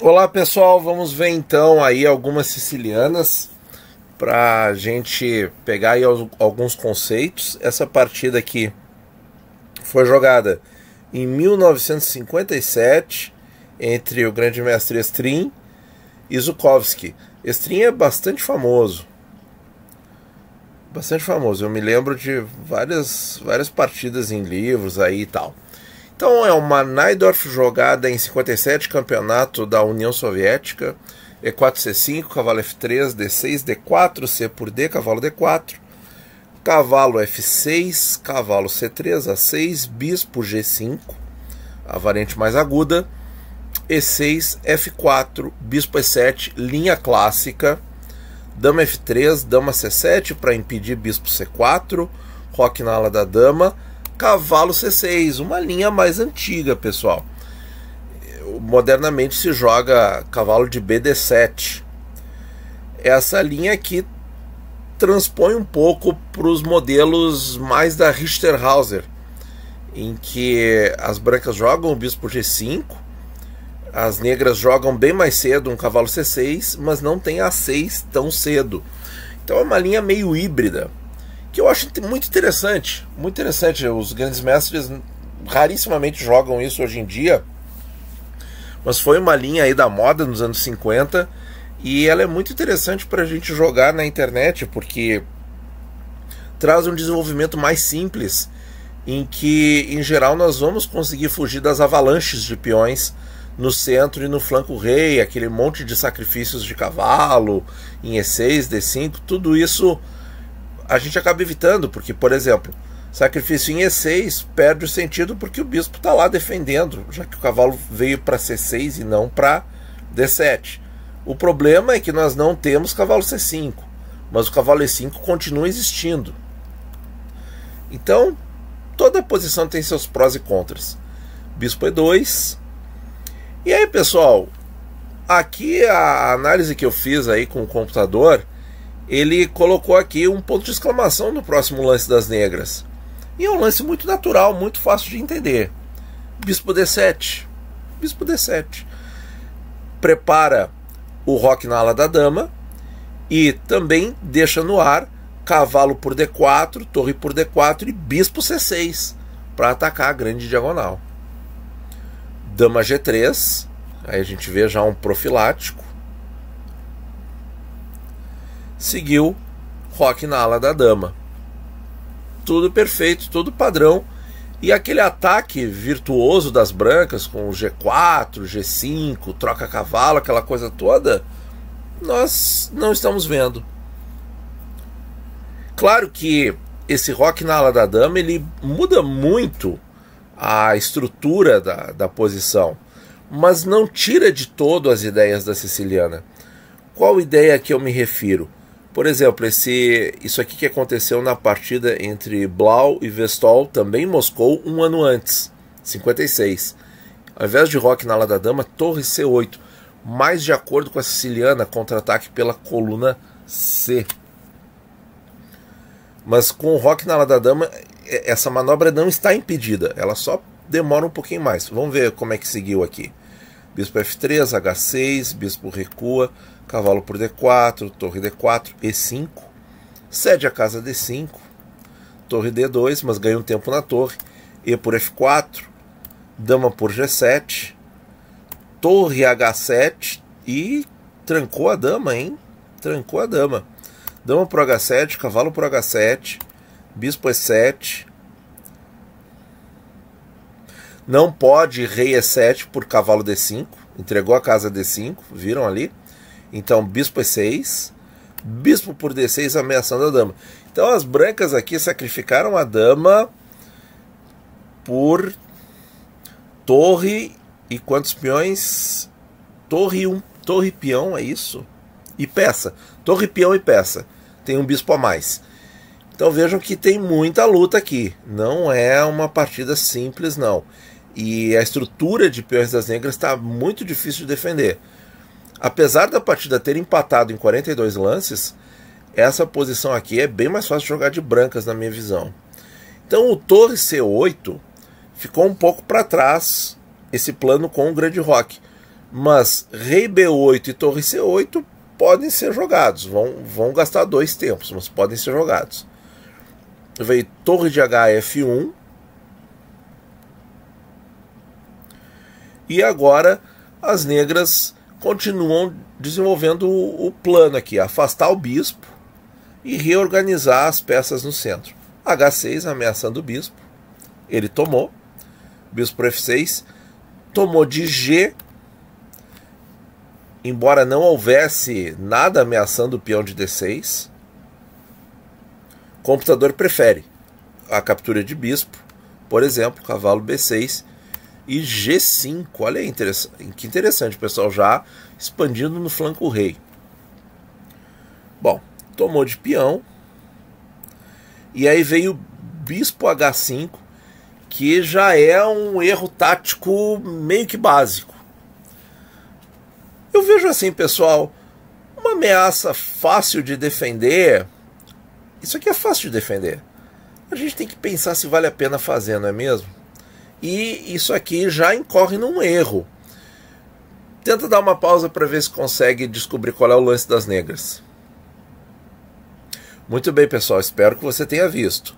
Olá pessoal, vamos ver então aí algumas sicilianas para a gente pegar aí alguns conceitos. Essa partida aqui foi jogada em 1957 entre o grande mestre Estrin e Zhukovsky. Estrin é bastante famoso. Eu me lembro de várias partidas em livros aí e tal. Então é uma Najdorf jogada em 57, campeonato da União Soviética. E4, C5, cavalo F3, D6, D4, C por D, cavalo D4, cavalo F6, cavalo C3, A6, bispo G5, a variante mais aguda, E6, F4, bispo E7, linha clássica, dama F3, dama C7 para impedir bispo C4, roque na ala da dama, cavalo C6, uma linha mais antiga, pessoal. Modernamente se joga cavalo de BD7. Essa linha aqui transpõe um pouco para os modelos mais da Richterhauser, em que as brancas jogam o bispo G5, as negras jogam bem mais cedo um cavalo C6, mas não tem A6 tão cedo. Então é uma linha meio híbrida, que eu acho muito interessante. Muito interessante. Os grandes mestres rarissimamente jogam isso hoje em dia, mas foi uma linha aí da moda nos anos 50 e ela é muito interessante para a gente jogar na internet, porque traz um desenvolvimento mais simples, em que em geral nós vamos conseguir fugir das avalanches de peões no centro e no flanco rei, aquele monte de sacrifícios de cavalo em E6, D5, tudo isso a gente acaba evitando, porque, por exemplo, sacrifício em E6 perde o sentido porque o bispo está lá defendendo, já que o cavalo veio para C6 e não para D7. O problema é que nós não temos cavalo C5, mas o cavalo E5 continua existindo. Então, toda posição tem seus prós e contras. Bispo E2. E aí, pessoal, aqui a análise que eu fiz aí com o computador, ele colocou aqui um ponto de exclamação no próximo lance das negras. E é um lance muito natural, muito fácil de entender. Bispo D7. Bispo D7. Prepara o roque na ala da dama e também deixa no ar cavalo por D4, torre por D4 e bispo C6 para atacar a grande diagonal. Dama G3. Aí a gente vê já um profilático. Seguiu roque na ala da dama. Tudo perfeito, tudo padrão. E aquele ataque virtuoso das brancas com o G4, G5, troca cavalo, aquela coisa toda, nós não estamos vendo. Claro que esse roque na ala da dama ele muda muito a estrutura da posição, mas não tira de todo as ideias da siciliana. Qual ideia que eu me refiro? Por exemplo, isso aqui que aconteceu na partida entre Blau e Westphal, também em Moscou, um ano antes, 56. Ao invés de roque na ala da dama, torre C8, mais de acordo com a siciliana, contra-ataque pela coluna C. Mas com o roque na ala da dama, essa manobra não está impedida, ela só demora um pouquinho mais. Vamos ver como é que seguiu aqui. Bispo F3, H6, bispo recua, cavalo por D4, torre D4, E5, cede a casa D5, torre D2, mas ganha um tempo na torre, E por F4, dama por G7, torre H7 e trancou a dama, hein? Trancou a dama. Dama por H7, cavalo por H7, bispo E7, não pode rei E7 por cavalo D5, entregou a casa D5, viram ali? Então bispo E6, bispo por D6 ameaçando a dama. Então as brancas aqui sacrificaram a dama por torre e quantos peões? Torre 1, torre peão, é isso? E peça, torre peão e peça, tem um bispo a mais. Então vejam que tem muita luta aqui, não é uma partida simples não. E a estrutura de peões das negras está muito difícil de defender. Apesar da partida ter empatado em 42 lances, essa posição aqui é bem mais fácil de jogar de brancas na minha visão. Então o torre C8 ficou um pouco para trás, esse plano com o grande roque. Mas rei B8 e torre C8 podem ser jogados. Vão gastar 2 tempos, mas podem ser jogados. Veio torre de H F1. E agora as negras continuam desenvolvendo o plano aqui. Afastar o bispo e reorganizar as peças no centro. H6 ameaçando o bispo. Ele tomou. Bispo por F6. Tomou de G. Embora não houvesse nada ameaçando o peão de D6. O computador prefere a captura de bispo. Por exemplo, cavalo B6 e G5. Olha aí, que interessante, pessoal. Já expandindo no flanco rei. Bom, tomou de peão. E aí veio bispo H5, que já é um erro tático meio que básico. Eu vejo assim, pessoal, uma ameaça fácil de defender. Isso aqui é fácil de defender. A gente tem que pensar se vale a pena fazer, não é mesmo? E isso aqui já incorre num erro. Tenta dar uma pausa para ver se consegue descobrir qual é o lance das negras. Muito bem, pessoal, espero que você tenha visto.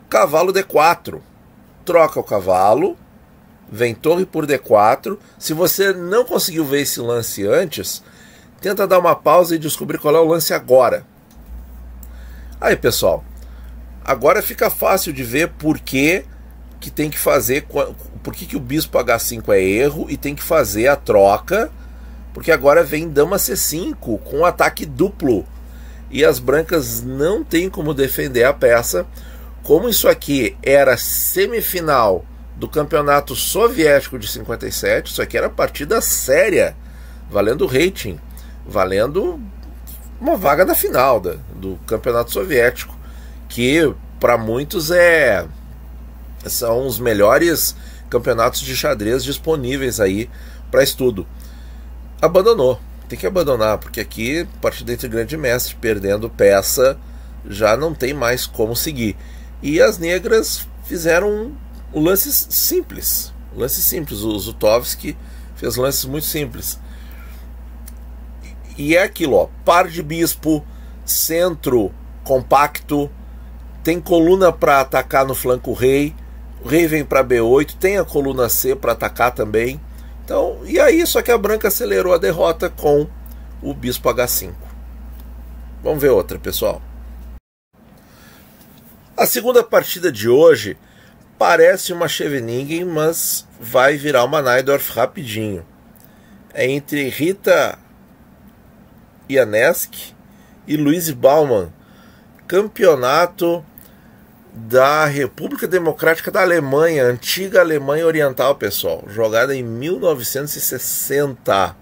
Cavalo D4. Troca o cavalo. Vem torre por D4. Se você não conseguiu ver esse lance antes, tenta dar uma pausa e descobrir qual é o lance agora. Aí, pessoal, agora fica fácil de ver por que tem que fazer, por que o bispo H5 é erro e tem que fazer a troca, porque agora vem dama C5 com ataque duplo e as brancas não tem como defender a peça. Como isso aqui era semifinal do campeonato soviético de 57, isso aqui era partida séria, valendo rating, valendo uma vaga da final do campeonato soviético, que para muitos são os melhores campeonatos de xadrez disponíveis aí para estudo. Abandonou, tem que abandonar, porque aqui, partida entre grande mestre, perdendo peça, já não tem mais como seguir. E as negras fizeram um lance simples. O Zutovsky fez lances muito simples. E é aquilo, ó, par de bispo, centro compacto, tem coluna para atacar no flanco rei, o rei vem para B8, tem a coluna C para atacar também. Então, e aí só que a branca acelerou a derrota com o bispo H5. Vamos ver outra, pessoal. A segunda partida de hoje parece uma Scheveningen, mas vai virar uma Najdorf rapidinho. É entre Rita Janeski e Louise Baumann, campeonato da República Democrática da Alemanha, antiga Alemanha Oriental, pessoal, jogada em 1960.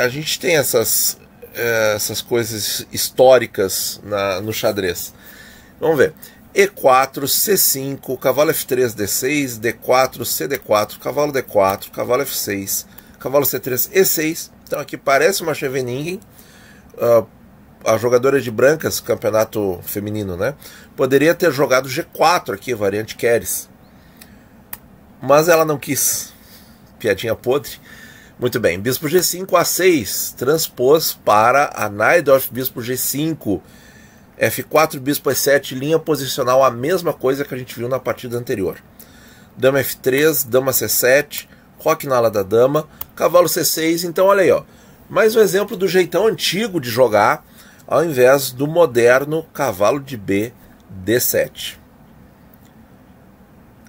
A gente tem essas coisas históricas no xadrez. Vamos ver. E4, C5, cavalo F3, D6, D4, CD4, cavalo D4, cavalo F6, cavalo C3, E6. Então aqui parece uma Scheveningen. A jogadora de brancas, campeonato feminino, né? Poderia ter jogado G4 aqui, variante Keres. Mas ela não quis. Piadinha podre. Muito bem, bispo G5, A6, transpôs para a Najdorf, bispo G5. F4, bispo E7, linha posicional, a mesma coisa que a gente viu na partida anterior. Dama F3, dama C7, roque na ala da dama, cavalo C6. Então olha aí, ó, mais um exemplo do jeitão antigo de jogar, ao invés do moderno cavalo de B, D7.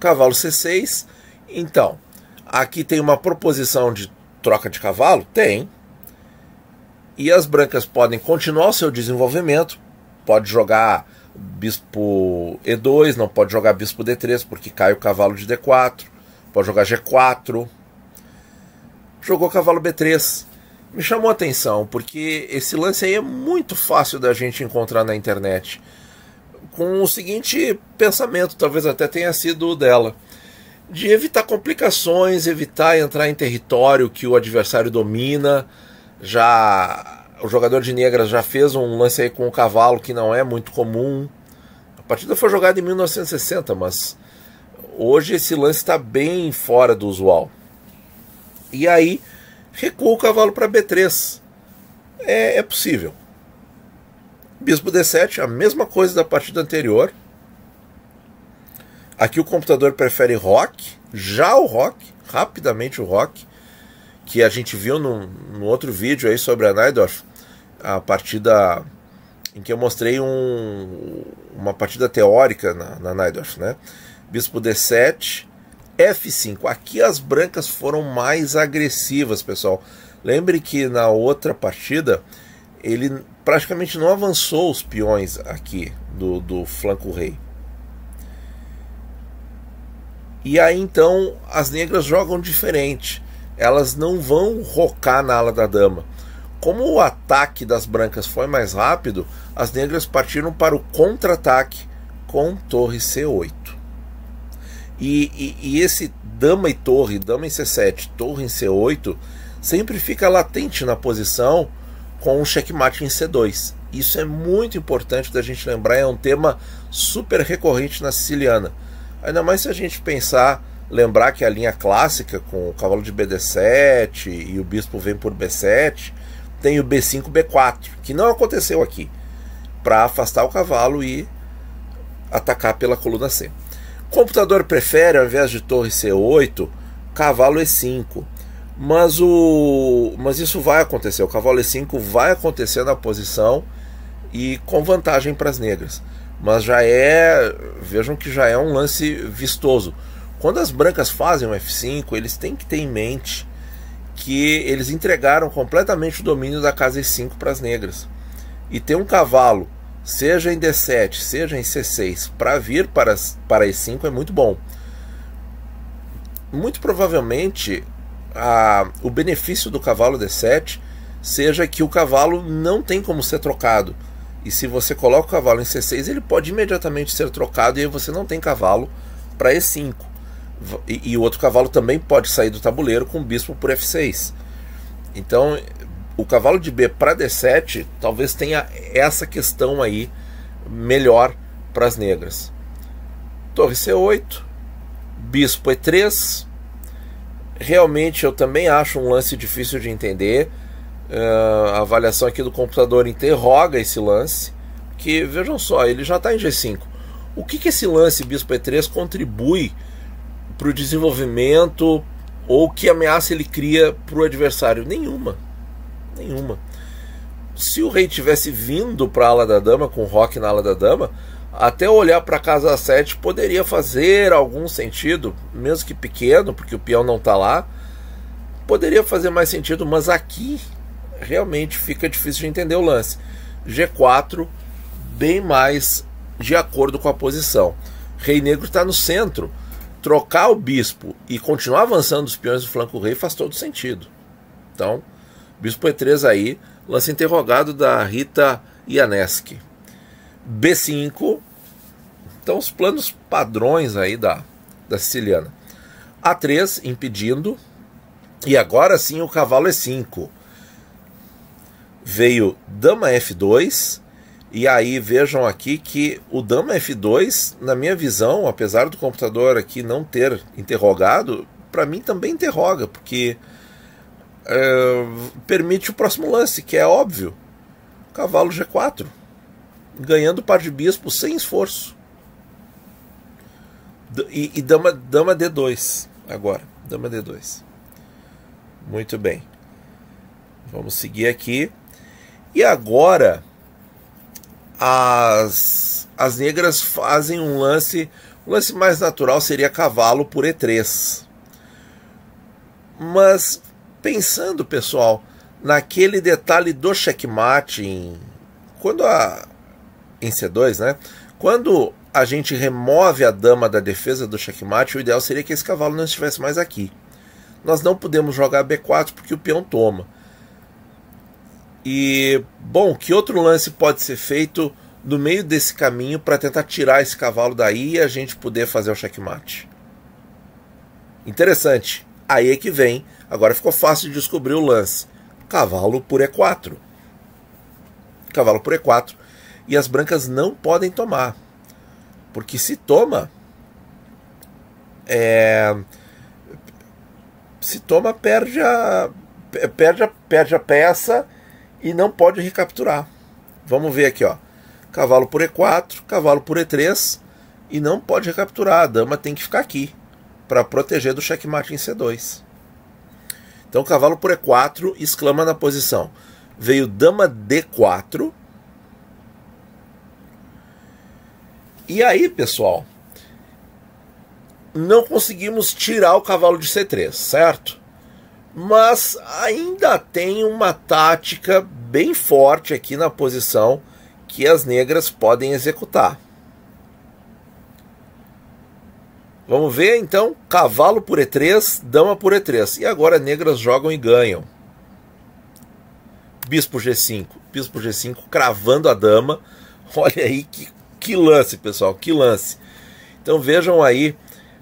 Cavalo C6. Então, aqui tem uma proposição de troca de cavalo? Tem. E as brancas podem continuar o seu desenvolvimento. Pode jogar bispo E2, não pode jogar bispo D3, porque cai o cavalo de D4. Pode jogar G4. Jogou cavalo B3. Me chamou a atenção, porque esse lance aí é muito fácil da gente encontrar na internet. Com o seguinte pensamento, talvez até tenha sido o dela, de evitar complicações, evitar entrar em território que o adversário domina. O jogador de negras já fez um lance aí com o cavalo que não é muito comum. A partida foi jogada em 1960, mas hoje esse lance está bem fora do usual. E aí recua o cavalo para B3. É possível. Bispo D7, a mesma coisa da partida anterior. Aqui o computador prefere roque, já o roque, rapidamente o roque, que a gente viu no outro vídeo aí sobre a Najdorf, a partida em que eu mostrei uma partida teórica na Najdorf, né? Bispo D7, F5. Aqui as brancas foram mais agressivas, pessoal. Lembre que na outra partida ele praticamente não avançou os peões aqui do flanco rei. E aí então as negras jogam diferente. Elas não vão rocar na ala da dama. Como o ataque das brancas foi mais rápido, as negras partiram para o contra-ataque com torre C8. E esse dama e torre, dama em C7, torre em C8, sempre fica latente na posição com um checkmate em C2. Isso é muito importante da gente lembrar, é um tema super recorrente na siciliana. Ainda mais se a gente lembrar que a linha clássica, com o cavalo de BD7 e o bispo vem por B7, tem o B5, B4, que não aconteceu aqui, para afastar o cavalo e atacar pela coluna C. O computador prefere, ao invés de torre C8, cavalo E5. Mas isso vai acontecer, o cavalo E5 vai acontecer na posição e com vantagem para as negras. Mas vejam que já é um lance vistoso. Quando as brancas fazem o F5, eles têm que ter em mente que eles entregaram completamente o domínio da casa E5 para as negras. E ter um cavalo, seja em D7, seja em C6, para vir para E5 é muito bom. Muito provavelmente o benefício do cavalo D7 seja que o cavalo não tem como ser trocado. E se você coloca o cavalo em C6, ele pode imediatamente ser trocado e aí você não tem cavalo para E5. E o outro cavalo também pode sair do tabuleiro com o bispo por F6. Então, o cavalo de B para D7 talvez tenha essa questão aí melhor para as negras. Torre C8, bispo E3. Realmente eu também acho um lance difícil de entender. A avaliação aqui do computador interroga esse lance, que vejam só, ele já está em G5. O que esse lance bispo E3 contribui para o desenvolvimento, ou que ameaça ele cria para o adversário? Nenhuma. Se o rei tivesse vindo para a ala da dama, com o roque na ala da dama, até olhar para a casa 7 poderia fazer algum sentido, mesmo que pequeno, porque o peão não está lá, poderia fazer mais sentido, mas aqui realmente fica difícil de entender o lance. G4, bem mais de acordo com a posição. Rei negro está no centro. Trocar o bispo e continuar avançando os peões do flanco rei faz todo sentido. Então, bispo E3 aí, lance interrogado da Rita Janeski. B5. Então, os planos padrões aí da siciliana. A3, impedindo. E agora sim o cavalo E5. Veio dama F2, e aí vejam aqui que o dama F2, na minha visão, apesar do computador aqui não ter interrogado, para mim também interroga, porque permite o próximo lance, que é óbvio, cavalo G4, ganhando par de bispo sem esforço. E dama D2 agora, dama D2. Muito bem, vamos seguir aqui. E agora as negras fazem um lance mais natural seria cavalo por E3. Mas pensando, pessoal, naquele detalhe do checkmate em C2, né? Quando a gente remove a dama da defesa do checkmate, o ideal seria que esse cavalo não estivesse mais aqui. Nós não podemos jogar B4 porque o peão toma. E, bom, que outro lance pode ser feito no meio desse caminho para tentar tirar esse cavalo daí e a gente poder fazer o checkmate? Interessante. Aí é que vem. Agora ficou fácil de descobrir o lance. Cavalo por E4. Cavalo por E4. E as brancas não podem tomar. Porque se toma, Se toma, perde a peça e não pode recapturar. Vamos ver aqui, ó. Cavalo por E4, cavalo por E3 e não pode recapturar. A dama tem que ficar aqui para proteger do checkmate em C2. Então cavalo por E4, exclama na posição. Veio dama D4. E aí, pessoal, não conseguimos tirar o cavalo de C3, certo? Mas ainda tem uma tática bem forte aqui na posição que as negras podem executar. Vamos ver então, cavalo por E3, dama por E3. E agora negras jogam e ganham. Bispo G5, bispo G5 cravando a dama. Olha aí que lance, pessoal, que lance. Então vejam aí,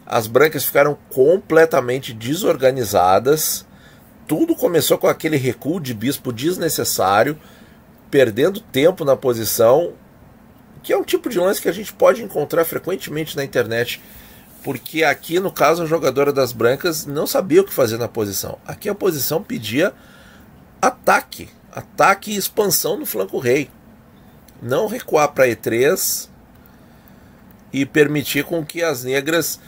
as brancas ficaram completamente desorganizadas. Tudo começou com aquele recuo de bispo desnecessário, perdendo tempo na posição, que é um tipo de lance que a gente pode encontrar frequentemente na internet, porque aqui no caso a jogadora das brancas não sabia o que fazer na posição. Aqui a posição pedia ataque e expansão no flanco rei, não recuar para E3 e permitir com que as negras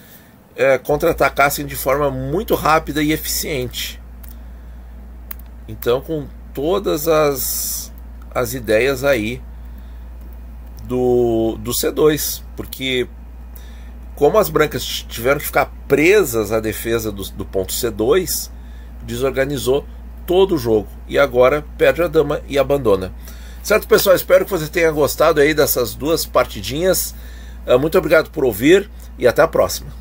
contra-atacassem de forma muito rápida e eficiente. Então, com todas as ideias aí do C2, porque como as brancas tiveram que ficar presas à defesa do ponto C2, desorganizou todo o jogo e agora perde a dama e abandona. Certo, pessoal? Espero que você tenha gostado aí dessas duas partidinhas. Muito obrigado por ouvir e até a próxima.